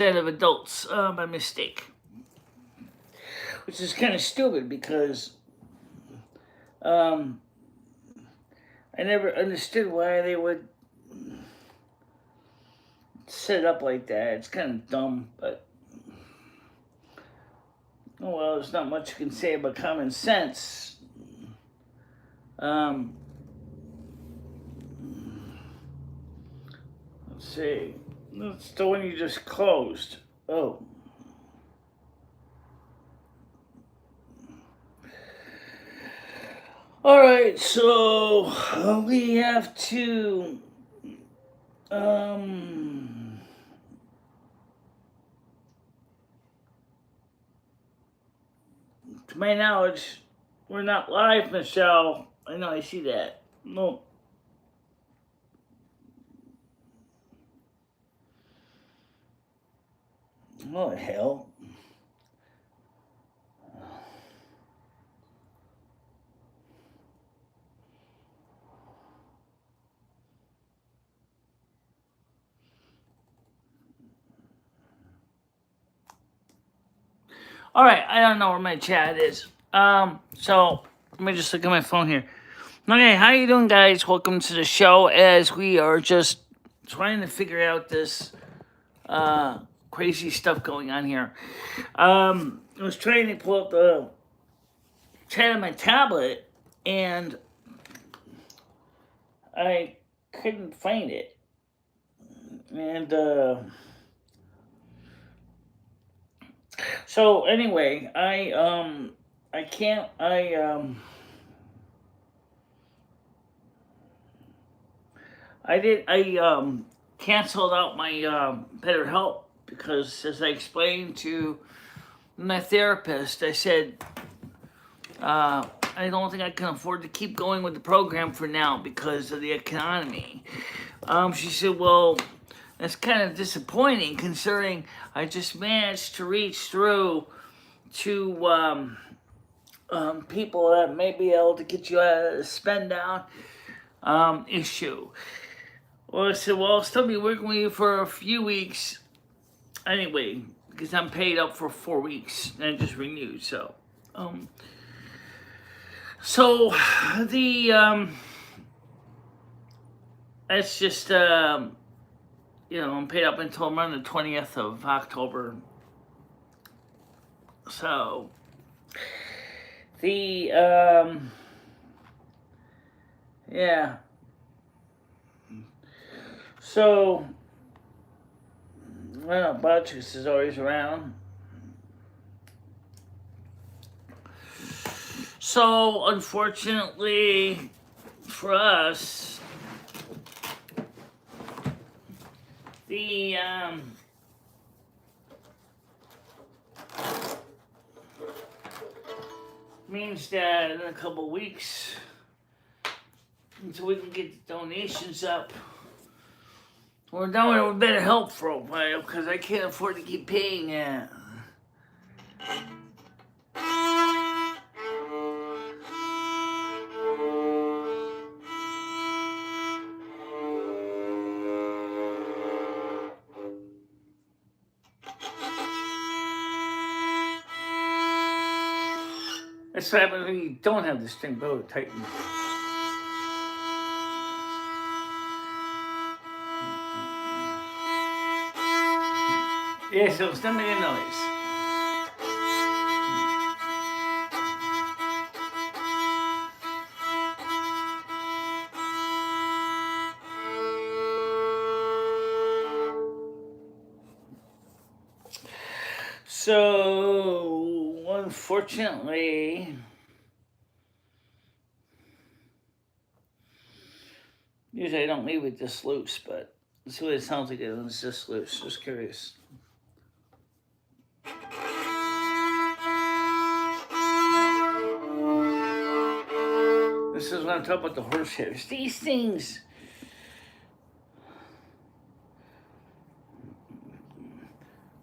of adults by mistake. Which is kind of stupid because I never understood why they would set it up like that. It's kind of dumb, but oh well, there's not much you can say about common sense. Let's see. That's the one you just closed. Oh. Alright, so we have to to my knowledge, we're not live, Michelle. I know, I see that. No. Oh, hell. All right, I don't know where my chat is. So let me just look at my phone here. Okay, how you doing, guys? Welcome to the show. As we are just trying to figure out this crazy stuff going on here. I was trying to pull up the chat on my tablet, and I couldn't find it. And so anyway, I canceled out my BetterHelp because, as I explained to my therapist, I said I don't think I can afford to keep going with the program for now because of the economy. She said, well, that's kind of disappointing considering I just managed to reach through to people that may be able to get you out of the spend down issue. Well, I said, well, I'll still be working with you for a few weeks anyway, because I'm paid up for 4 weeks and I just renewed. So the it's just I'm paid up until around the 20th of October. So the yeah. So well, Butchus is always around. So unfortunately for us, the means that in a couple of weeks, until we can get the donations up, we're done with BetterHelp for a while because I can't afford to keep paying it. That's what happens when you don't have the string bow tightened. Yeah, so it's not making a noise. So, unfortunately, usually I don't leave it this loose, but let's see what it sounds like when it's this loose. Just curious. This is when I'm talking about the horsehairs. These things.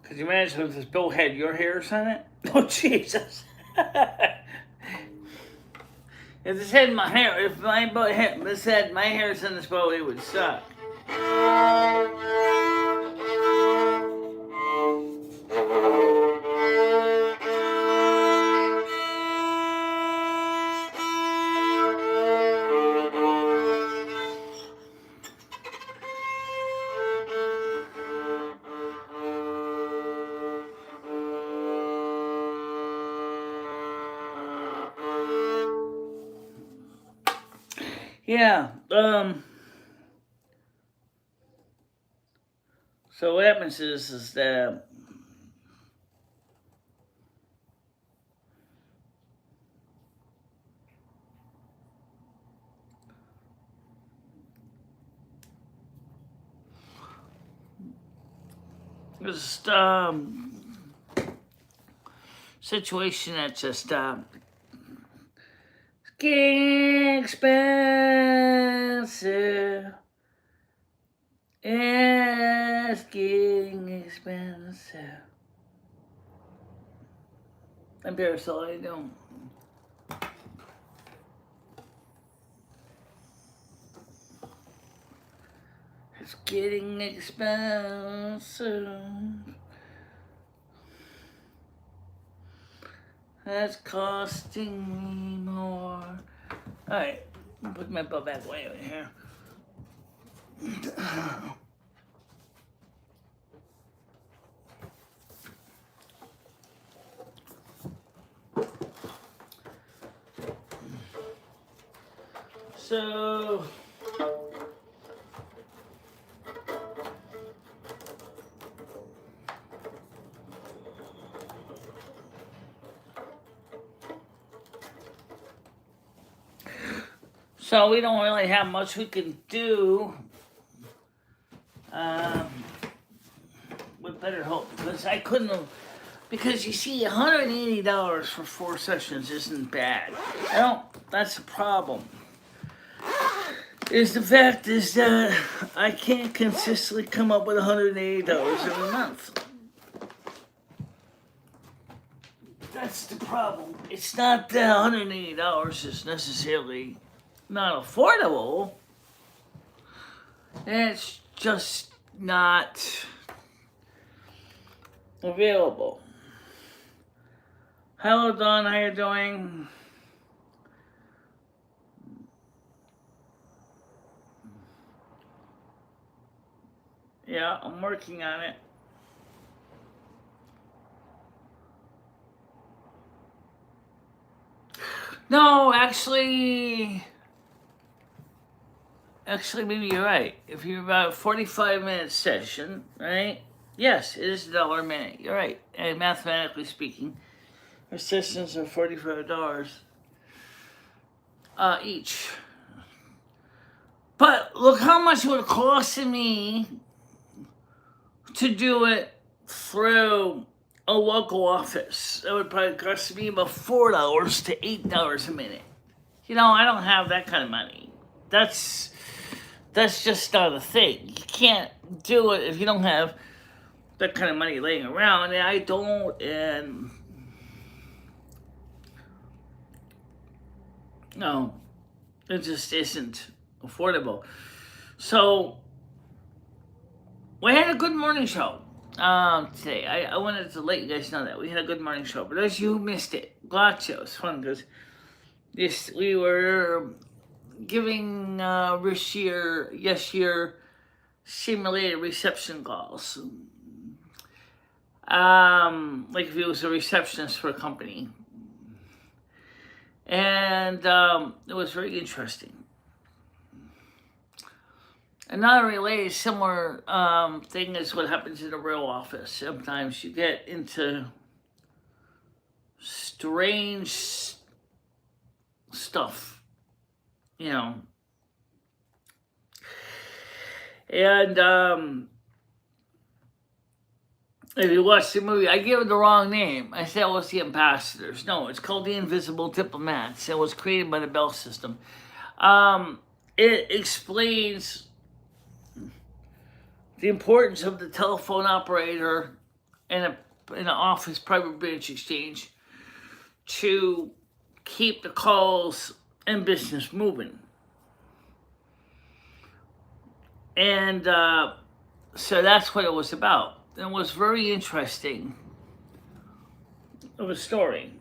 Could you imagine if this bill had your hairs on it? Oh, Jesus. If this had my hair, if my boat had, this had my hairs on this boat, it would suck. Yeah. So what happens is that there's situation that just getting expensive. It's getting expensive. I'm Parasol, how you doing? It's getting expensive. That's costing me more. Alright, I'll put my belt back way over here. So we don't really have much we can do with better hope, because I couldn't have, because you see, $180 for 4 sessions isn't bad. That's the problem. The fact is that I can't consistently come up with $180 every month. That's the problem. It's not that $180 is necessarily not affordable. It's just not available. Hello, Don. How you doing? Yeah, I'm working on it. No, actually, maybe you're right. If you're about a 45-minute session, right? Yes, it is $1 a minute. You're right. And mathematically speaking, our sessions are $45 each. But look how much it would have costed me to do it through a local office. It would probably cost me about $4 to $8 a minute. You know, I don't have that kind of money. That's just not a thing. You can't do it if you don't have that kind of money laying around, and I don't, and no, it just isn't affordable. So we had a good morning show today. I wanted to let you guys know that we had a good morning show, but as you missed it, gotcha. It was fun because we were giving year simulated reception calls. Like if he was a receptionist for a company. And it was very interesting. Another related similar thing is what happens in a real office. Sometimes you get into strange stuff, you know. And if you watch the movie, I gave it the wrong name. I said it was The Ambassadors. No, it's called The Invisible Diplomats. It was created by the Bell System. It explains the importance of the telephone operator in an office private branch exchange to keep the calls and business moving. And so that's what it was about. It was very interesting of a story.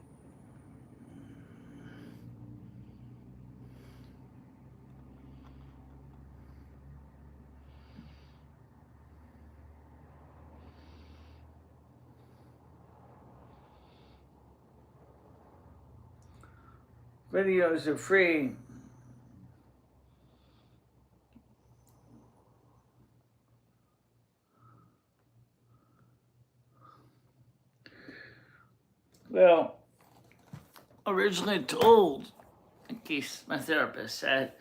Videos are free. Well, originally told, in case my therapist said,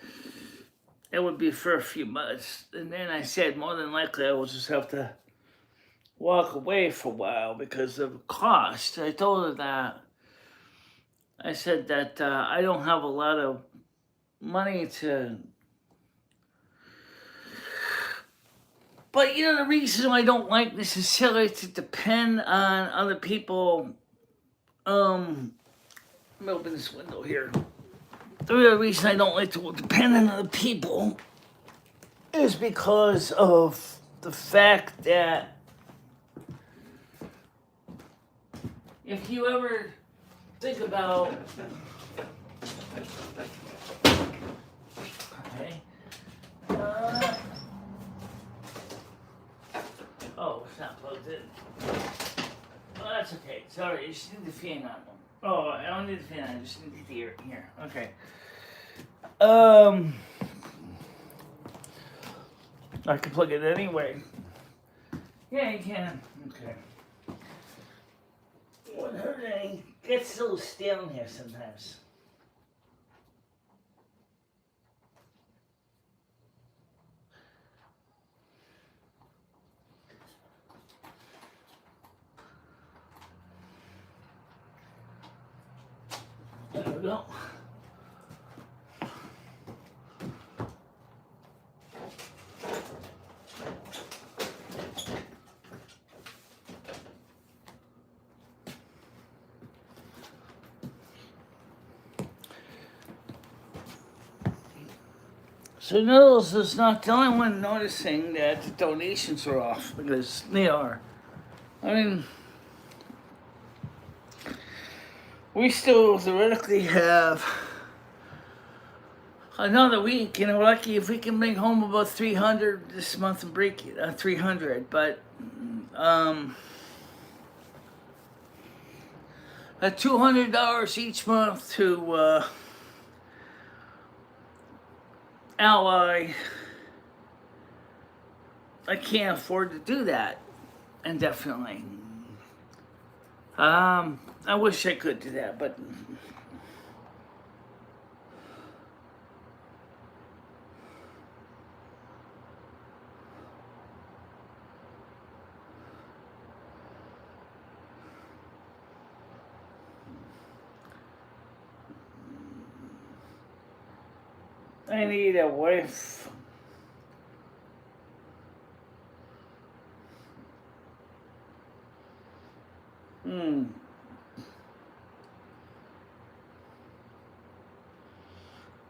it would be for a few months. And then I said, more than likely, I will just have to walk away for a while because of cost. I told her that. I said that I don't have a lot of money to. But the reason I don't like necessarily to depend on other people. Let me open this window here. The real reason I don't like to depend on other people is because of the fact that if you ever think about, okay, oh, it's not plugged in. Oh, that's okay. Sorry, you just need the fan on them. Oh, I don't need the fan on. I just need the ear here. Okay. I can plug it anyway. Yeah, you can. Okay. What hurt any? It gets a little stale in here sometimes. There we go. So Noodles is not the only one noticing that the donations are off, because they are. I mean, we still theoretically have another week. We're lucky if we can bring home about 300 this month and break it, 300. But at $200 each month to Ally, I can't afford to do that indefinitely. I wish I could do that, but I need a wife.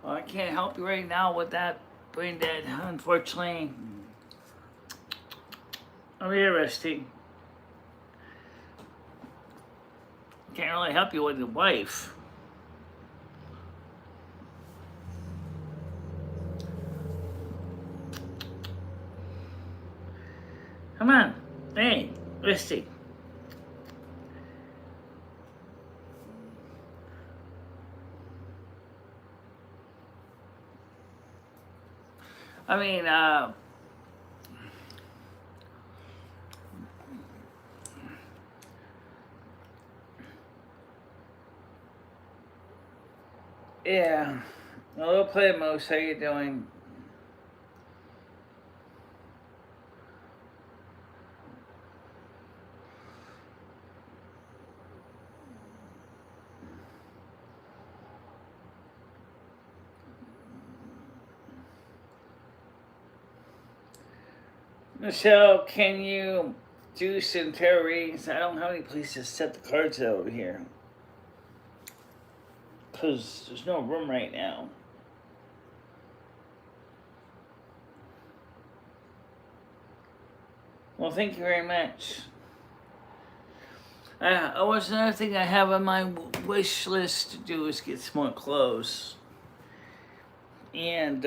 Well, I can't help you right now with that brain dead, unfortunately. I'm interesting. Can't really help you with your wife. Come on. Hey, Misty. I mean, yeah. Hello, Playmos. How you doing? Michelle, can you do some tarot readings? I don't have any place to set the cards out over here, because there's no room right now. Well, thank you very much. Was another thing I have on my wish list to do is get some more clothes. And,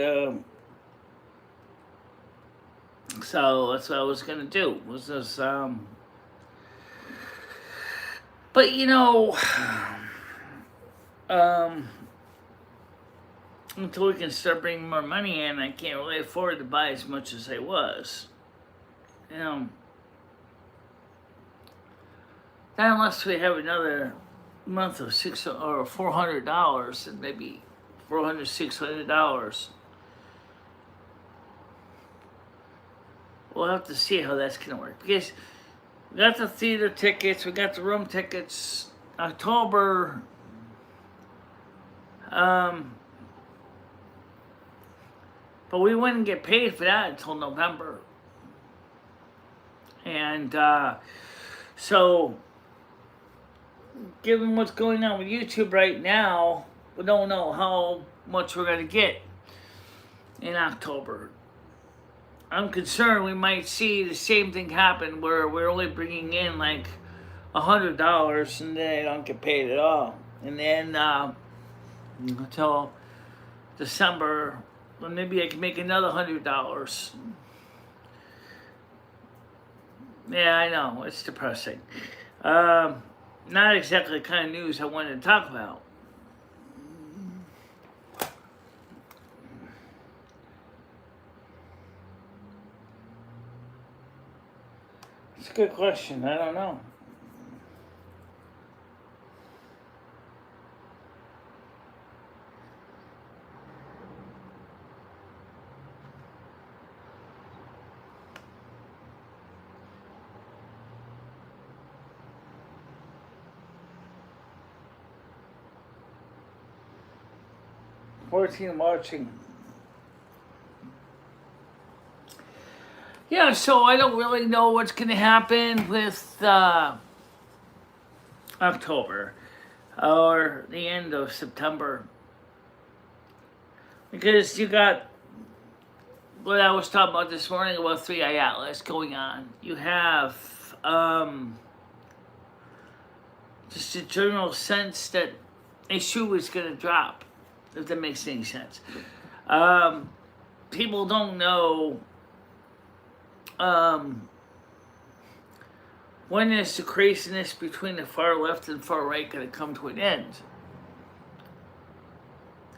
so that's what I was gonna do, was this, but until we can start bringing more money in, I can't really afford to buy as much as I was. Not unless we have another month of $400 and maybe $600. We'll have to see how that's gonna work, because we got the theater tickets, we got the room tickets, October. But we wouldn't get paid for that until November. And so, given what's going on with YouTube right now, we don't know how much we're going to get in October. I'm concerned we might see the same thing happen where we're only bringing in like $100 and then I don't get paid at all. And then until December, well, maybe I can make another $100. Yeah, I know, it's depressing. Not exactly the kind of news I wanted to talk about. It's a good question, I don't know. Watching. Yeah, so I don't really know what's going to happen with October or the end of September, because you got what I was talking about this morning about 3i Atlas going on. You have just a general sense that a shoe is going to drop, if that makes any sense. People don't know when is the craziness between the far left and far right going to come to an end?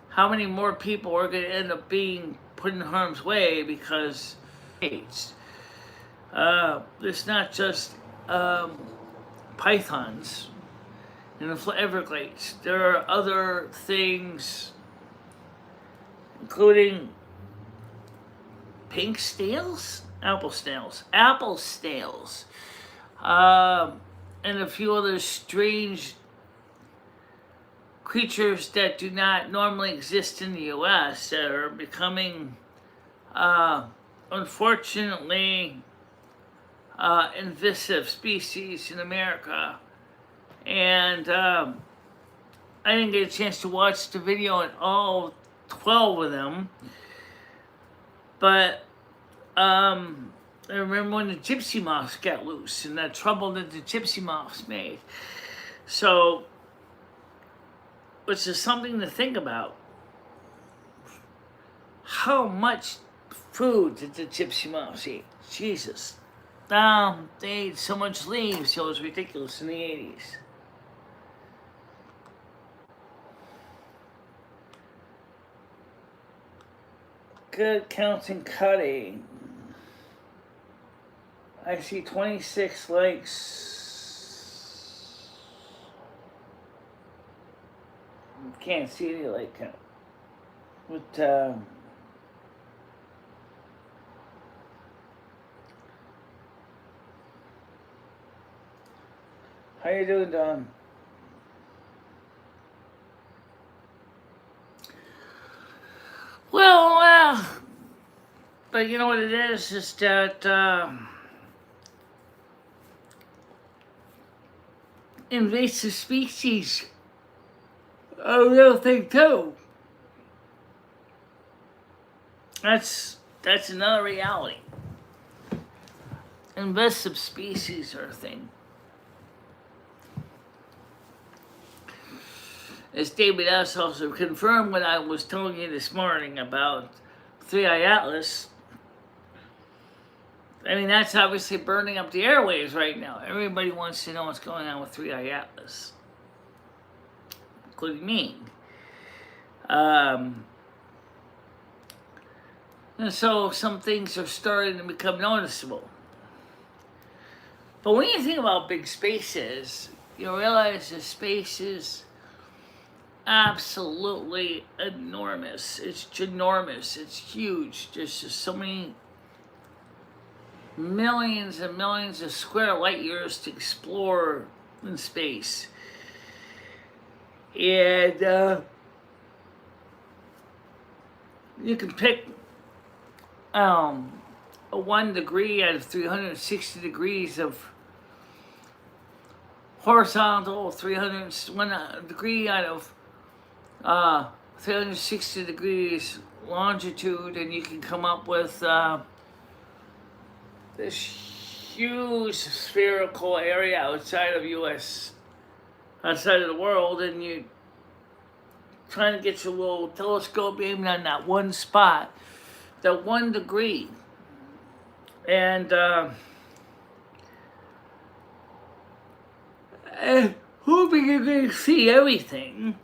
How many more people are going to end up being put in harm's way because it's not just pythons in the Everglades. There are other things, including pink snails, apple snails, and a few other strange creatures that do not normally exist in the U.S. that are becoming, unfortunately, invasive species in America. And I didn't get a chance to watch the video on all 12 of them, but I remember when the gypsy moths got loose and the trouble that the gypsy moths made. So, which is something to think about. How much food did the gypsy moths eat? Jesus. They ate so much leaves, it was ridiculous in the 80s. Good counting cutting. I see 26 likes. Can't see any like count. But how you doing, Don? Well, but you know what it is that invasive species are a real thing too. That's another reality. Invasive species are a thing. As David S. also confirmed what I was telling you this morning about 3i Atlas. I mean, that's obviously burning up the airwaves right now. Everybody wants to know what's going on with 3i Atlas, including me. And so some things are starting to become noticeable. But when you think about big spaces, you realize the space is absolutely enormous. It's ginormous. It's huge. There's just so many millions and millions of square light years to explore in space. And you can pick a 1 degree out of 360 degrees of horizontal, 1 degree out of 360 degrees longitude, and you can come up with this huge spherical area outside of outside of the world, and you trying to get your little telescope aimed on that one spot, that 1 degree. And hoping you're going to see everything,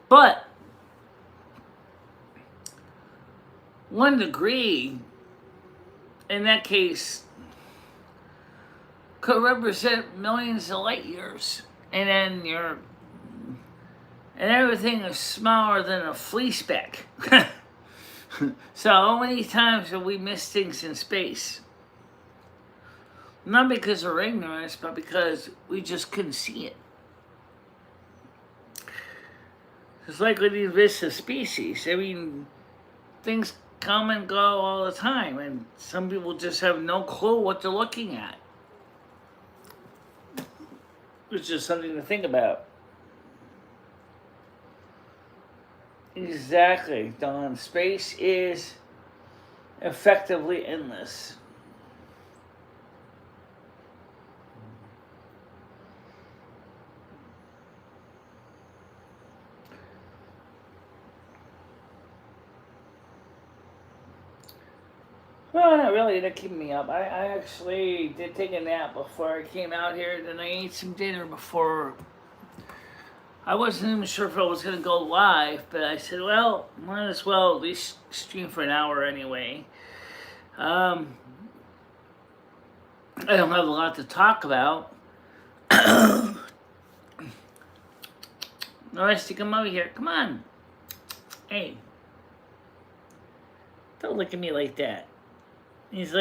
but 1 degree, in that case, could represent millions of light years, and then everything is smaller than a flea speck. So how many times have we missed things in space? Not because of ignorance, but because we just couldn't see it. It's like with the invasive species. I mean, things come and go all the time, and some people just have no clue what they're looking at. It's just something to think about. Exactly, Don. Space is effectively endless. Well, not really. They're keeping me up. I actually did take a nap before I came out here. Then I ate some dinner before. I wasn't even sure if I was going to go live, but I said, well, might as well at least stream for an hour anyway. I don't have a lot to talk about. Nice to come over here. Come on. Hey. Don't look at me like that. He's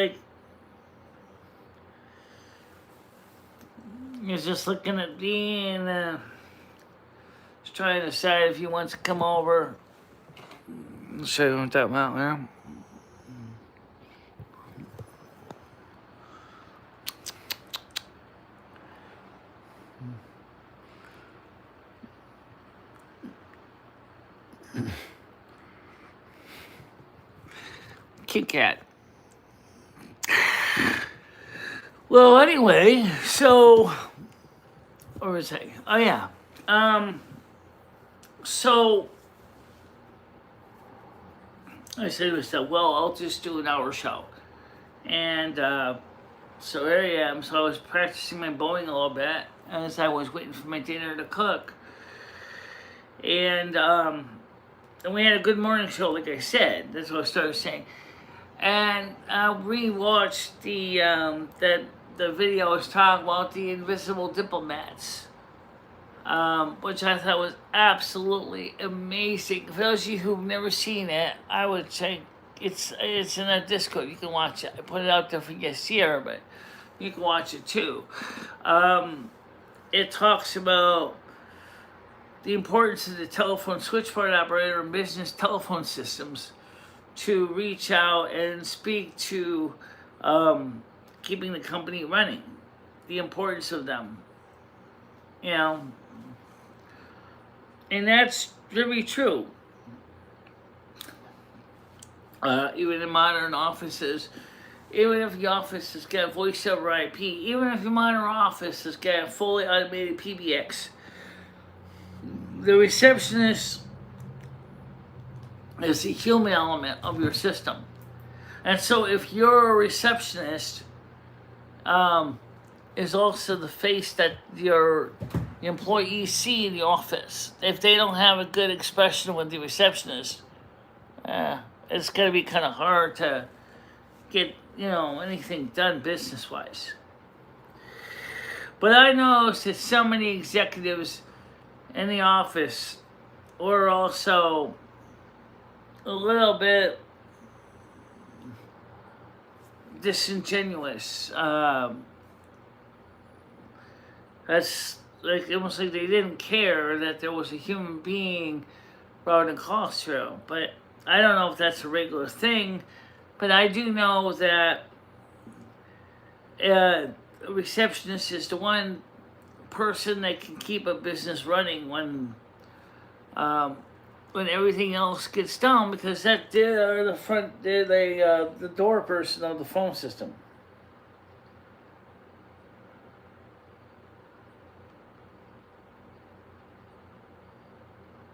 just looking at me and he's trying to decide if he wants to come over. I'll show you what that about now. Kit Kat. Well, anyway, so, what was I? Oh, yeah. So, I said to myself, well, I'll just do an hour show. And so there I am. So I was practicing my bowing a little bit as I was waiting for my dinner to cook. And we had a good morning show, like I said. That's what I started saying. And I rewatched the video I was talking about, the invisible diplomats, which I thought was absolutely amazing. For those of you who've never seen it, I would say it's in a Discord. You can watch it. I put it out there for you here, but you can watch it too. It talks about the importance of the telephone switchboard operator and business telephone systems to reach out and speak to keeping the company running, the importance of them, and that's very true. Even in modern offices, even if the office has got voice over IP, even if your modern office has got a fully automated PBX, the receptionist is the human element of your system. And so if you're a receptionist, is also the face that your employees see in the office. If they don't have a good expression with the receptionist, it's going to be kind of hard to get, anything done business-wise. But I noticed that so many executives in the office were also a little bit disingenuous. That's like almost like they didn't care that there was a human being routing calls through. But I don't know if that's a regular thing. But I do know that a receptionist is the one person that can keep a business running when everything else gets done, because they're the door person of the phone system.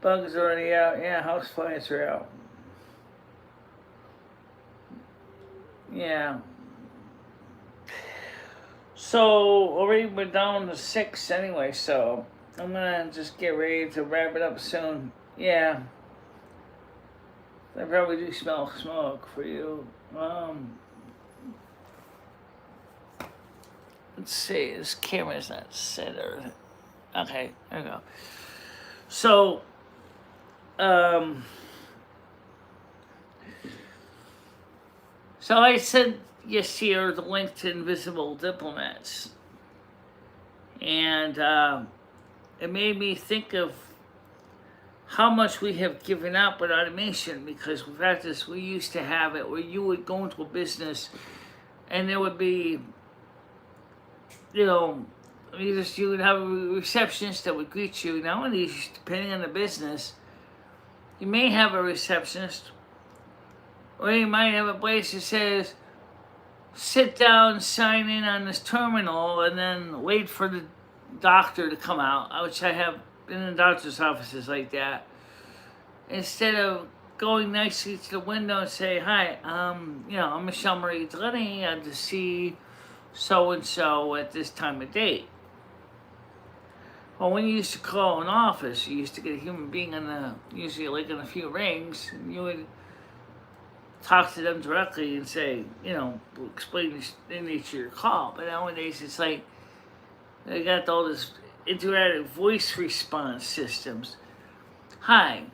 Bugs already out. Yeah, house flies are out. Yeah. So already we're down to 6 anyway, so I'm gonna just get ready to wrap it up soon. Yeah. I probably do smell smoke for you. Let's see, this camera's not centered. Okay, there we go. So, so I sent yesterday the link to Invisible Diplomats, and it made me think of how much we have given up with automation, because in practice we used to have it where you would go into a business and there would be, you would have a receptionist that would greet you. Nowadays, depending on the business, you may have a receptionist, or you might have a place that says, sit down, sign in on this terminal, and then wait for the doctor to come out, which I have been in doctor's offices like that. Instead of going nicely to the window and say, hi, I'm Michele Marie Dalene, I'm to see so-and-so at this time of date. Well, when you used to call an office, you used to get a human being usually like in a few rings, and you would talk to them directly and say, explain the nature of your call. But nowadays it's like they got all this interactive voice response systems. Hi,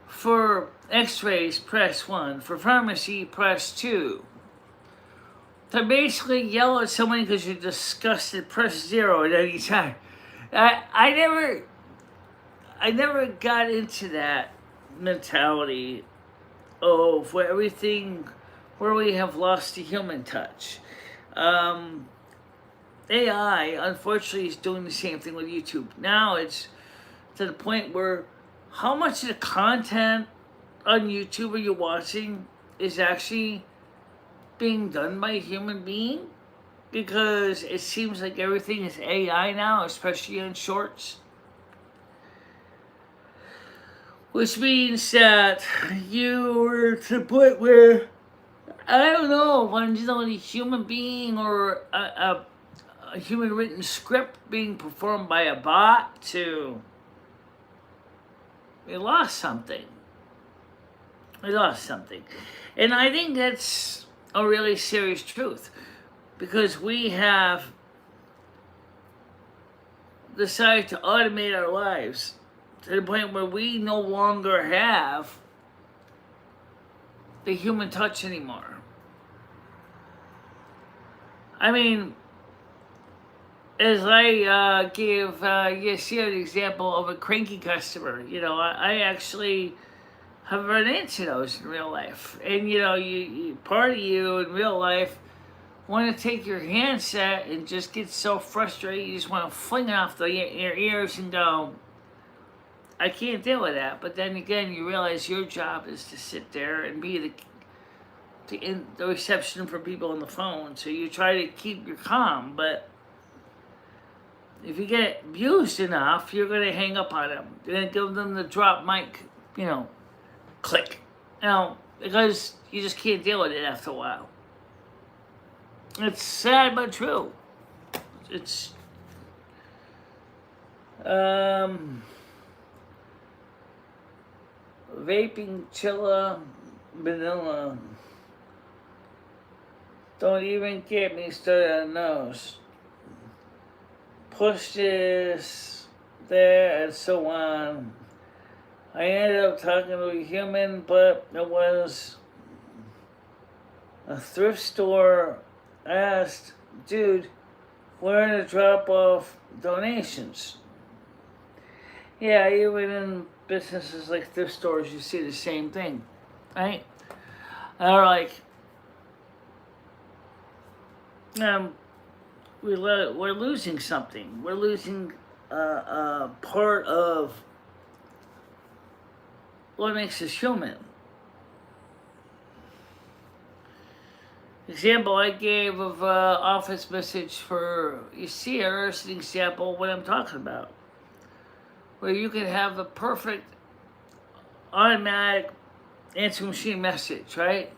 for x-rays, press 1. For pharmacy, press 2. To basically yell at someone because you're disgusted, press 0 at any time. I never got into that mentality of where we have lost the human touch. AI, unfortunately, is doing the same thing with YouTube. Now it's to the point where how much of the content on YouTube are you watching is actually being done by a human being? Because it seems like everything is AI now, especially on shorts. Which means that you were to the point where, I don't know, when a human being or a human written script being performed by a bot to, we lost something. And I think that's a really serious truth, because we have decided to automate our lives to the point where we no longer have the human touch anymore. I mean, as I gave an example of a cranky customer, I actually have run into those in real life. And, part of you in real life want to take your handset and just get so frustrated, you just want to fling it off your ears and go, I can't deal with that. But then again, you realize your job is to sit there and be the reception for people on the phone. So you try to keep your calm, but if you get abused enough, you're going to hang up on them. You're going to give them the drop mic, click. Because you just can't deal with it after a while. It's sad but true. It's vaping chilla vanilla. Don't even get me started on those. push this there and so on. I ended up talking to a human, but it was a thrift store. Asked, dude, where to drop off donations? Yeah, even in businesses like thrift stores, you see the same thing, right? They're like, we're losing something. We're losing part of what makes us human. Example I gave of office message for, you see, here's an example of what I'm talking about. Where you can have a perfect automatic answer machine message, right?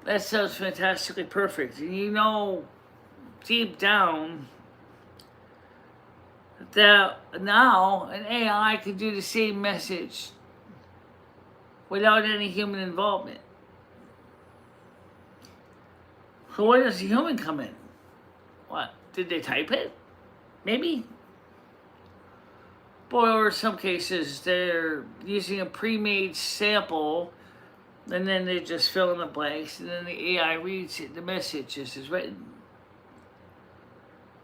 That sounds fantastically perfect. And you know deep down that now an AI can do the same message without any human involvement. So where does the human come in? What? Did they type it? Maybe. Or in some cases, they're using a pre-made sample, and then they just fill in the blanks, and then the AI reads it, the message just is written.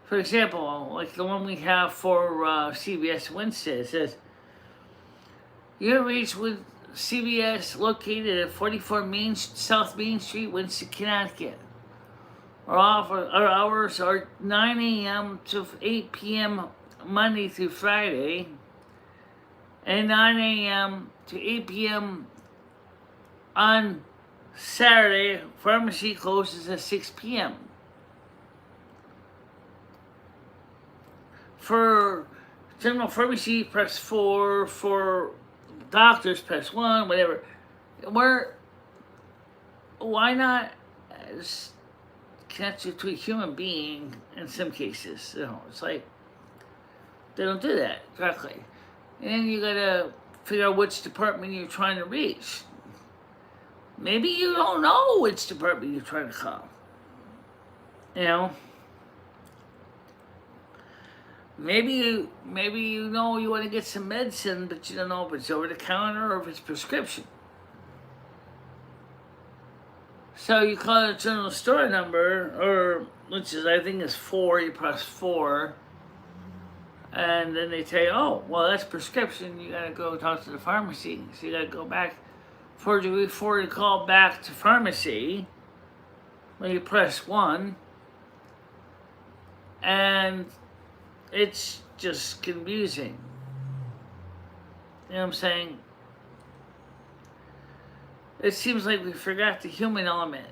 For example, like the one we have for CVS Wednesday, it says, "You're reached with CVS located at 44 South Main Street, Winston, Connecticut. Our hours are 9 a.m. to 8 p.m. Monday through Friday, and 9 a.m. to 8 p.m. on Saturday. Pharmacy closes at 6 p.m. For general pharmacy, press 4. For doctors, press 1, whatever. Why not connect you to a human being in some cases? You know, it's like, they don't do that correctly. And then you gotta figure out which department you're trying to reach. Maybe you don't know which department you're trying to call. You know? Maybe you know you want to get some medicine, but you don't know if it's over the counter or if it's prescription. So you call a general store number, or which is I think is 4. You press 4, and then they tell you, oh, well that's prescription. You gotta go talk to the pharmacy. So you gotta go back before you call back to pharmacy. When you press 1, and it's just confusing. You know what I'm saying? It seems like we forgot the human element.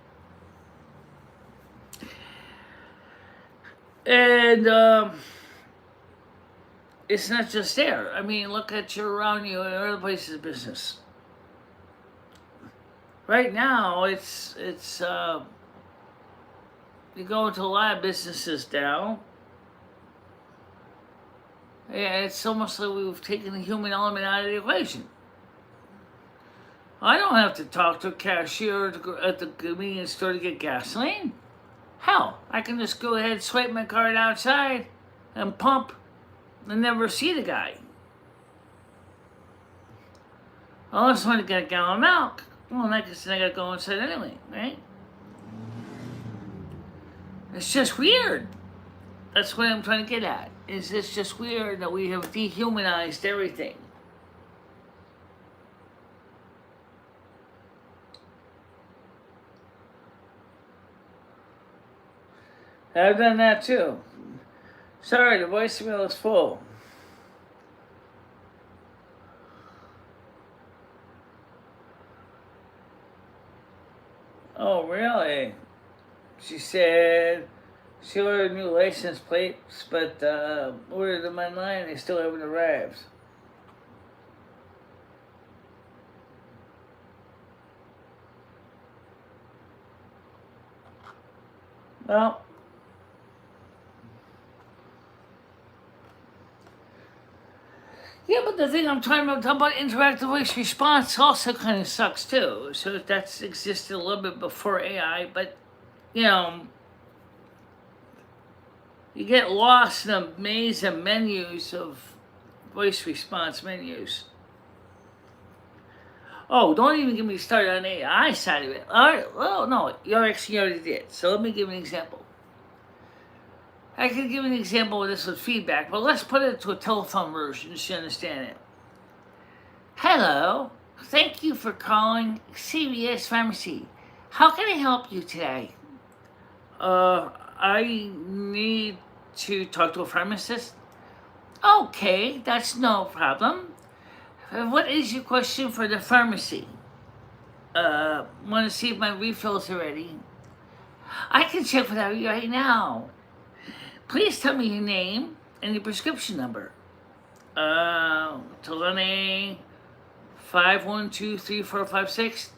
And it's not just there. I mean, look at around you and other places of business. Right now, it's you go into a lot of businesses now. Yeah, it's almost like we've taken the human element out of the equation. I don't have to talk to a cashier at the convenience store to get gasoline. Hell, I can just go ahead, swipe my card outside, and pump, and never see the guy. Unless I want to get a gallon of milk. Well, I guess I gotta go inside anyway, right? It's just weird. That's what I'm trying to get at. Is it's just weird that we have dehumanized everything. I've done that too. Sorry, the voicemail is full. Oh, really? She said she ordered new license plates, but ordered them online. They still haven't arrived. Well, yeah, but the thing I'm talking about interactive voice response also kind of sucks too. So that's existed a little bit before AI, but you know, You get lost in a maze of menus of voice response menus. Oh, don't even get me started on the AI side of it. All right, well, no, you already did. So let me give an example. I could give an example of this with feedback, but let's put it to a telephone version so you understand it. Hello, thank you for calling CVS Pharmacy. How can I help you today? I need to talk to a pharmacist. Okay, that's no problem. What is your question for the pharmacy? Want to see if my refills are ready? I can check for that right now. Please tell me your name and your prescription number. Talene 5123456.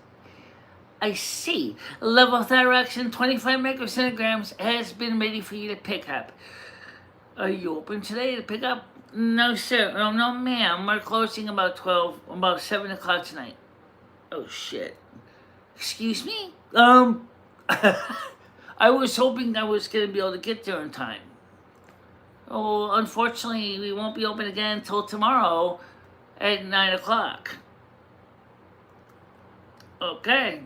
I see. Levothyroxine 25 microcentigrams has been ready for you to pick up. Are you open today to pick up? No, sir. No, ma'am. We're closing about 7 o'clock tonight. Oh, shit. Excuse me? I was hoping I was going to be able to get there in time. Oh, unfortunately, we won't be open again until tomorrow at 9 o'clock. Okay.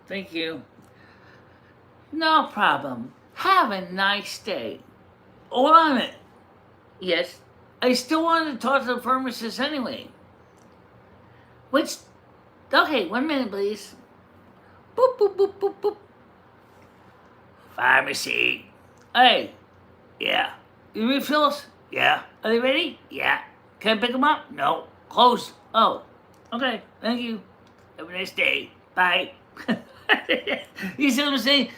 Thank you. No problem. Have a nice day. Hold on a minute. Yes. I still wanted to talk to the pharmacist anyway. Okay, 1 minute, please. Boop, boop, boop, boop, boop. Pharmacy. Hey. Yeah. Your refills? Yeah. Are they ready? Yeah. Can I pick them up? No. Closed. Oh. Okay. Thank you. Have a nice day. Bye. You see what I'm saying?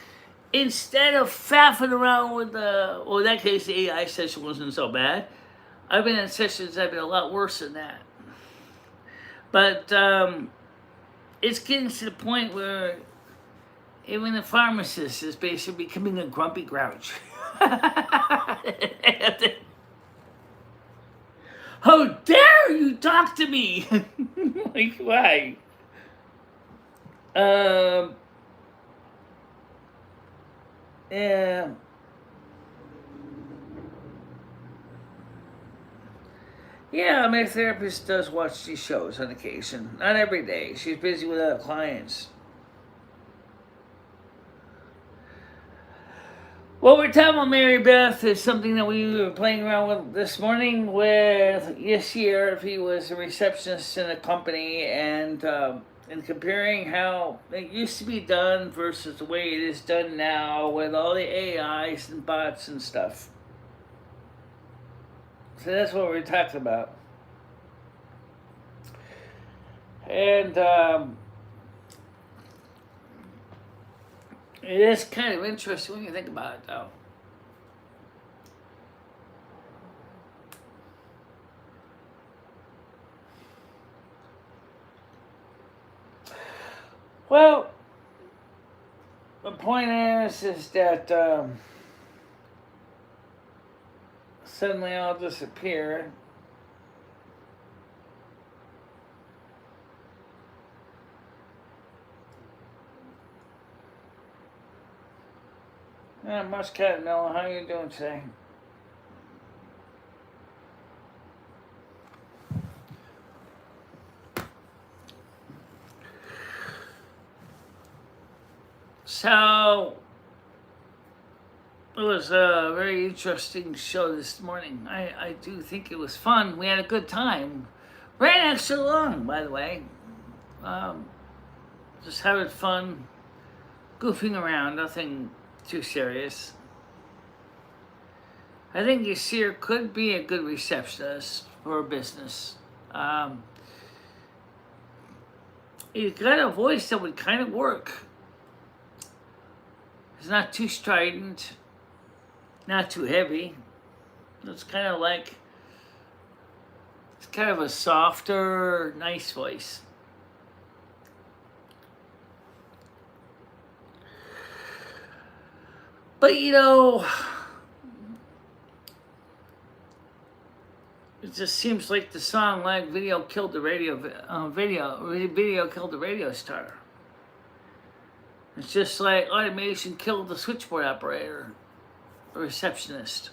Instead of faffing around with in that case, the AI session wasn't so bad. I've been in sessions that have been a lot worse than that. But it's getting to the point where even the pharmacist is basically becoming a grumpy grouch. How dare you talk to me? Like, why? Yeah. Yeah, my therapist does watch these shows on occasion. Not every day. She's busy with other clients. What we're talking about, Mary Beth, is something that we were playing around with this morning with Yashir, if he was a receptionist in a company, and comparing how it used to be done versus the way it is done now with all the AIs and bots and stuff. So that's what we're talking about. And it is kind of interesting when you think about it, though. Well, the point is that suddenly I'll disappear. Muscat Miller, how you doing today? So, it was a very interesting show this morning. I do think it was fun. We had a good time. Ran extra long, by the way. Just having fun, goofing around, nothing too serious. I think Yasir could be a good receptionist for a business. He's got a voice that would kind of work. It's not too strident, not too heavy. It's kind of like, it's kind of a softer, nice voice. But you know, it just seems like the song like video killed the radio killed the radio star. It's just like automation killed the switchboard operator. a receptionist.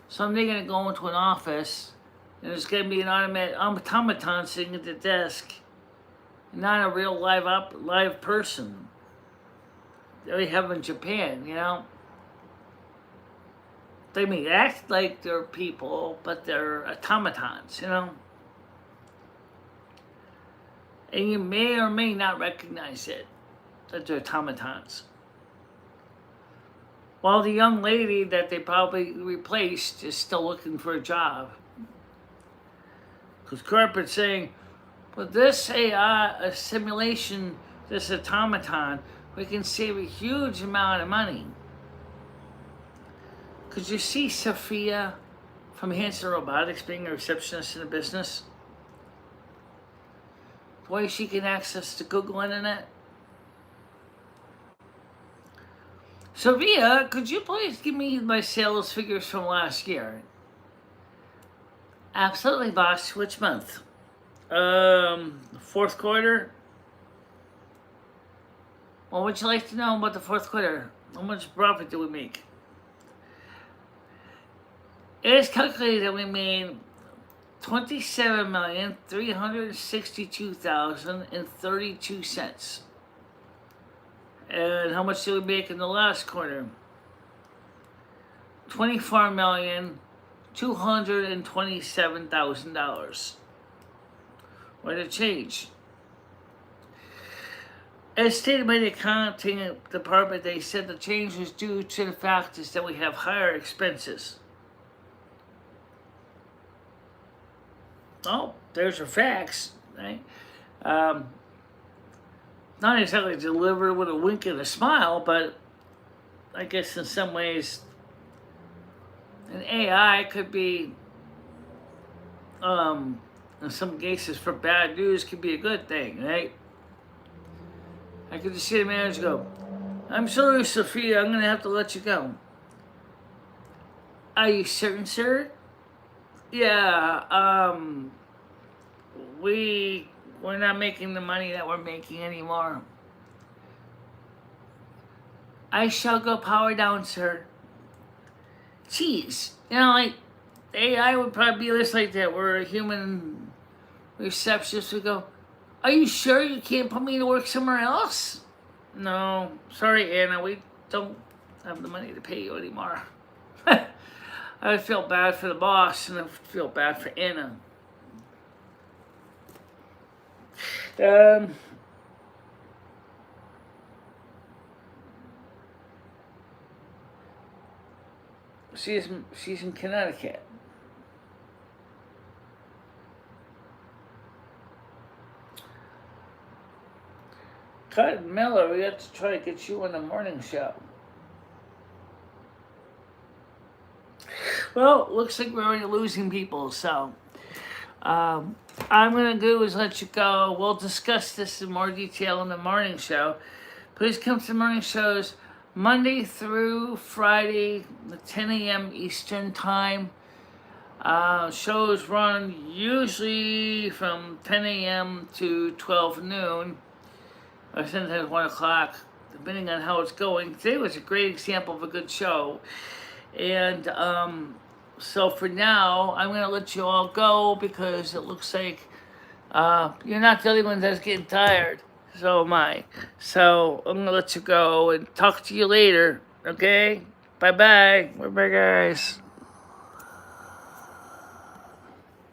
So I'm going to go into an office, and there's going to be an automaton sitting at the desk, not a real live person that we have in Japan, you know? They may act like they're people, but they're automatons, you know? And you may or may not recognize it, that they're automatons. While the young lady that they probably replaced is still looking for a job. Because corporate's saying, with this AI, a simulation, this automaton, we can save a huge amount of money. Could you see Sophia from Hanson Robotics being a receptionist in a business? The way she can access the Google Internet? Sophia, could you please give me my sales figures from last year? Absolutely, boss. Which month? Fourth quarter? What would you like to know about the fourth quarter? How much profit did we make? It is calculated that we made $27,362,032. And how much did we make in the last quarter? $24,227,000. What did it change? As stated by the accounting department, they said the change was due to the fact is that we have higher expenses. Oh, there's your facts, right? Not exactly delivered with a wink and a smile, but I guess in some ways, an AI could be, in some cases, for bad news, could be a good thing, right? I could just see the manager go, I'm sorry, Sophia, I'm going to have to let you go. Are you certain, sir? Yeah, we're not making the money that we're making anymore. I shall go power down, sir. Jeez, you know, like, AI would probably be just like that, where a human receptionist would go, are you sure you can't put me to work somewhere else? No, sorry, Anna, we don't have the money to pay you anymore. I would feel bad for the boss, and I would feel bad for Anna. She's in Connecticut. Cotton Miller, we have to try to get you on the morning show. Well, looks like we're already losing people, so I'm going to do is let you go. We'll discuss this in more detail in the morning show. Please come to the morning shows Monday through Friday, 10 a.m. Eastern Time. Shows run usually from 10 a.m. to 12 noon, or sometimes 1 o'clock, depending on how it's going. Today was a great example of a good show. And so for now, I'm going to let you all go because it looks like you're not the only one that's getting tired. So am I. So I'm going to let you go and talk to you later. Okay? Bye-bye. Bye-bye, guys.